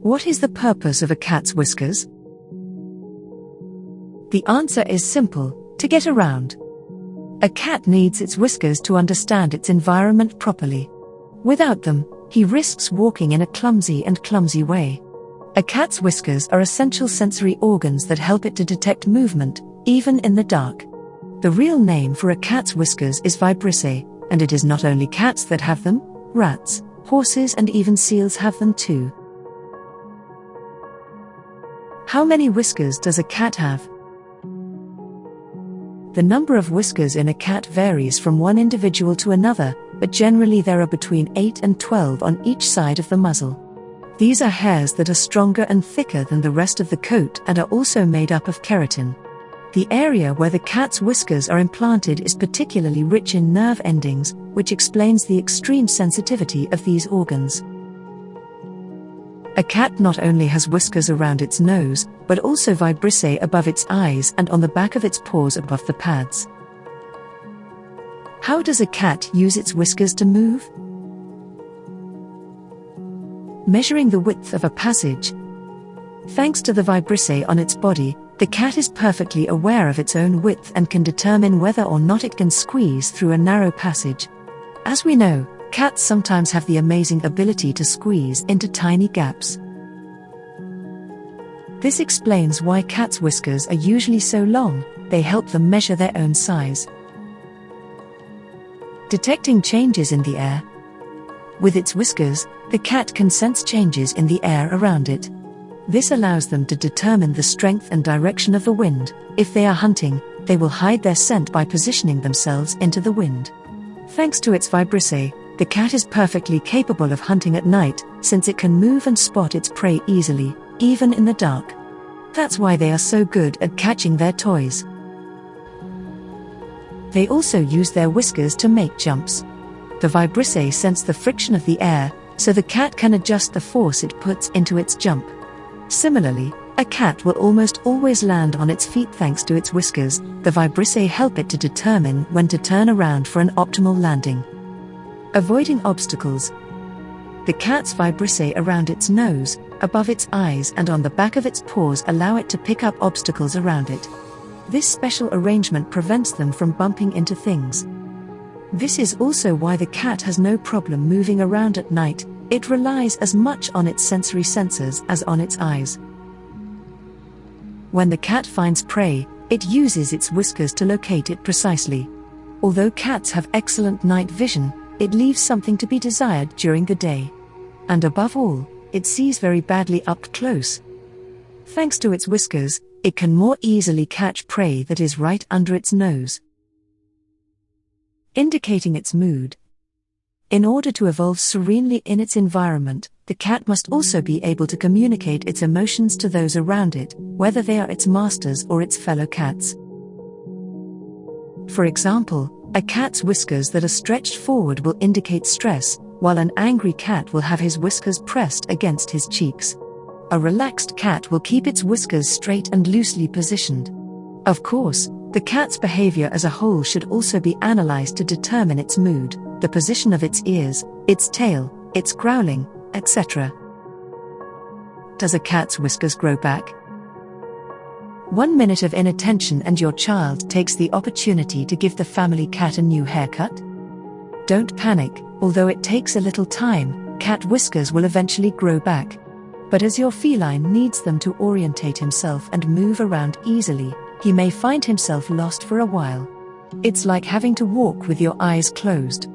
What is the purpose of a cat's whiskers? The answer is simple: to get around. A cat needs its whiskers to understand its environment properly. Without them, he risks walking in a clumsy way. A cat's whiskers are essential sensory organs that help it to detect movement, even in the dark. The real name for a cat's whiskers is vibrissae, and it is not only cats that have them. Rats, horses and even seals have them too. How many whiskers does a cat have? The number of whiskers in a cat varies from one individual to another, but generally there are between 8 and 12 on each side of the muzzle. These are hairs that are stronger and thicker than the rest of the coat and are also made up of keratin. The area where the cat's whiskers are implanted is particularly rich in nerve endings, which explains the extreme sensitivity of these organs. A cat not only has whiskers around its nose, but also vibrissae above its eyes and on the back of its paws above the pads. How does a cat use its whiskers to move? Measuring the width of a passage. Thanks to the vibrissae on its body, the cat is perfectly aware of its own width and can determine whether or not it can squeeze through a narrow passage. As we know, cats sometimes have the amazing ability to squeeze into tiny gaps. This explains why cats' whiskers are usually so long. They help them measure their own size. Detecting changes in the air. With its whiskers, the cat can sense changes in the air around it. This allows them to determine the strength and direction of the wind. If they are hunting, they will hide their scent by positioning themselves into the wind. Thanks to its vibrissae, the cat is perfectly capable of hunting at night, since it can move and spot its prey easily, even in the dark. That's why they are so good at catching their toys. They also use their whiskers to make jumps. The vibrissae sense the friction of the air, so the cat can adjust the force it puts into its jump. Similarly, a cat will almost always land on its feet thanks to its whiskers. The vibrissae help it to determine when to turn around for an optimal landing. Avoiding obstacles. The cat's vibrissae around its nose, above its eyes and on the back of its paws allow it to pick up obstacles around it. This special arrangement prevents them from bumping into things. This is also why the cat has no problem moving around at night. It relies as much on its sensory sensors as on its eyes. When the cat finds prey, it uses its whiskers to locate it precisely. Although cats have excellent night vision, it leaves something to be desired during the day. And above all, it sees very badly up close. Thanks to its whiskers, it can more easily catch prey that is right under its nose. Indicating its mood. In order to evolve serenely in its environment, the cat must also be able to communicate its emotions to those around it, whether they are its masters or its fellow cats. For example, a cat's whiskers that are stretched forward will indicate stress, while an angry cat will have his whiskers pressed against his cheeks. A relaxed cat will keep its whiskers straight and loosely positioned. Of course, the cat's behavior as a whole should also be analyzed to determine its mood, the position of its ears, its tail, its growling, etc. Does a cat's whiskers grow back? 1 minute of inattention and your child takes the opportunity to give the family cat a new haircut? Don't panic, although it takes a little time, cat whiskers will eventually grow back. But as your feline needs them to orientate himself and move around easily, he may find himself lost for a while. It's like having to walk with your eyes closed.